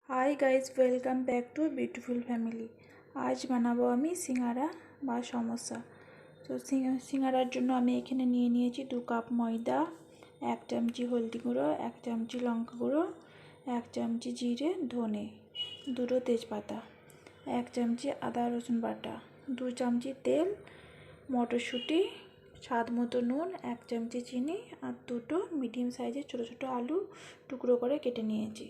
Hi guys, welcome back to beautiful family. আজ বানাবো আমি সিঙ্গারা বা সমোসা। তো সিঙ্গারার জন্য আমি এখানে নিয়ে নিয়েছি 2 কাপ ময়দা, 1 চামচি হলদি গুঁড়ো, 1 চামচি লঙ্কা গুঁড়ো, 1 চামচি জিরে ধনে, 2টো তেজপাতা, 1 চামচি আদা রসুন বাটা, 2 চামচি তেল, মটরশুঁটি, স্বাদ মতো নুন, 1 চামচি চিনি আর 2টো মিডিয়াম সাইজের ছোটো ছোটো আলু টুকরো করে কেটে নিয়েছি।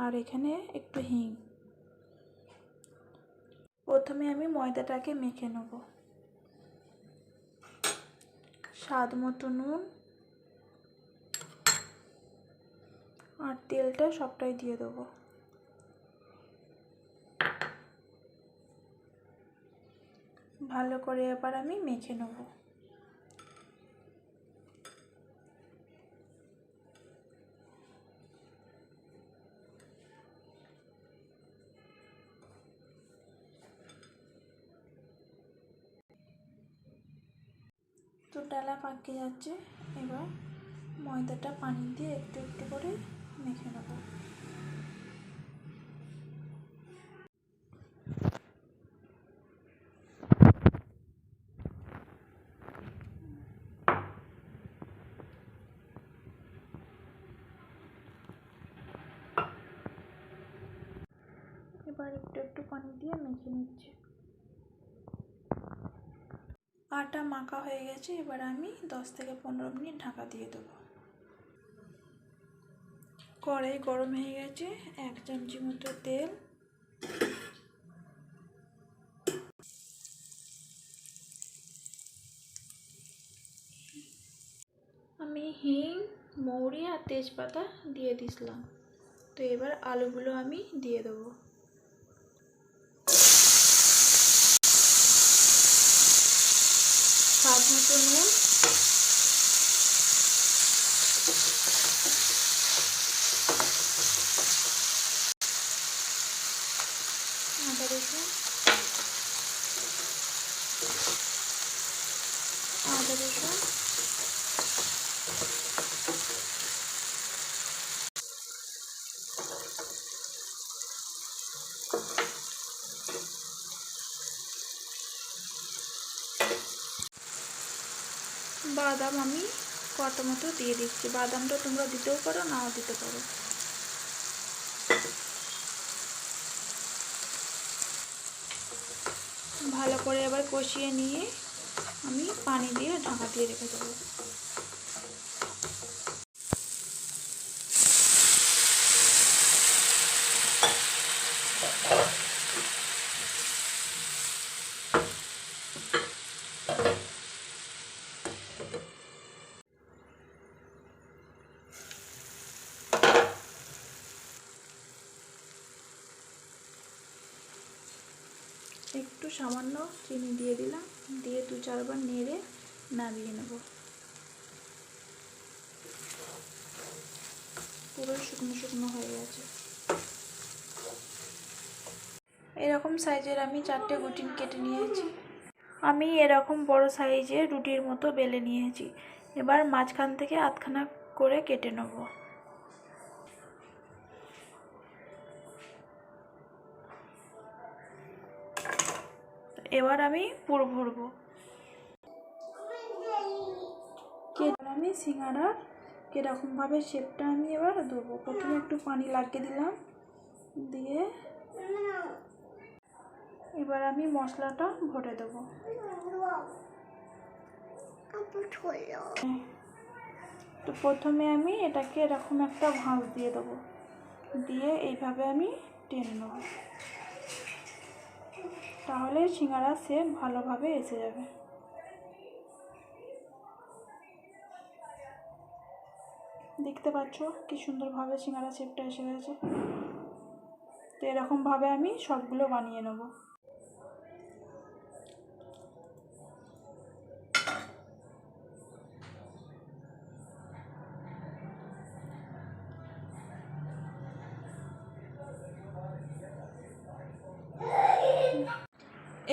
আর এখানে একটু হিং। প্রথমে আমি ময়দাটাকে মেখে নেব। স্বাদ মতো নুন আর তেলটা সবটাই দিয়ে দেবো। ভালো করে এবার আমি মেখে নেব। তো ডালা পাকে যাচ্ছে, এবার ময়দাটা পানি দিয়ে একটু একটু করে মেখে নেব। এবার একটু একটু পানি দিয়ে মেখে নিচ্ছি। আটা মাখা হয়ে গেছে, এবার আমি 10 থেকে 15 মিনিট ঢাকা দিয়ে দেবো। কড়াই গরম হয়ে গেছে, 1 চামচি মতো তেল, আমি হিং, মৌরি আর তেজপাতা দিয়ে দিলাম। তো এবার আলুগুলো আমি দিয়ে দেবো। স্বাদ মতো নুন, আদা রসুন, বাদাম আমি কত মতো দিয়ে দিচ্ছি। বাদামটা তোমরা দিতেও পারো, নাও দিতে পারো। ভালো করে এবার কষিয়ে নিয়ে আমি পানি দিয়ে ঢাকা দিয়ে রেখে দেবো। একটু সামান্য চিনি দিয়ে দিলাম, দিয়ে 2-4 বার নেড়ে নামিয়ে নেব। পুরো শুকনো শুকনো হয়ে গেছে। এরকম সাইজের আমি 4টে রুটি কেটে নিয়েছি। আমি এরকম বড় সাইজের রুটির মতো বেলে নিয়েছি। এবার মাঝখান থেকে আধখানা করে কেটে নেব। এবার আমি পুর ভরবো। আমি সিঙ্গাড়ার কিরকমভাবে শেপটা আমি এবার দেবো। প্রথমে একটু পানি লাগিয়ে দিলাম, দিয়ে এবার আমি মশলাটা ভরে দেবো। তো প্রথমে আমি এটাকে এরকম একটা ভাঁজ দিয়ে দেবো, দিয়ে এইভাবে আমি টেনে নেব। তাহলে সিঙ্গাড়ার শেপ ভালোভাবে এসে যাবে। দেখতে পাচ্ছ কি সুন্দরভাবে সিঙ্গাড়া শেপটা এসে গেছে। তো এরকমভাবে আমি সবগুলো বানিয়ে নেব।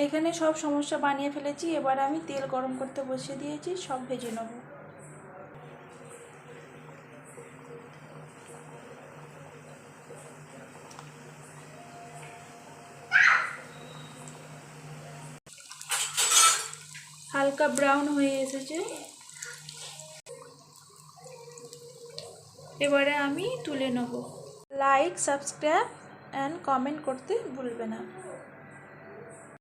এখানে সব সমস্যা বানিয়ে ফেলেছি। এবার আমি তেল গরম করতে বসিয়ে দিয়েছি, সব ভেজে নেব। হালকা ব্রাউন হয়ে এসেছে। এবারে আমি তুলে নেব। লাইক, সাবস্ক্রাইব অ্যান্ড কমেন্ট করতে ভুলবে না।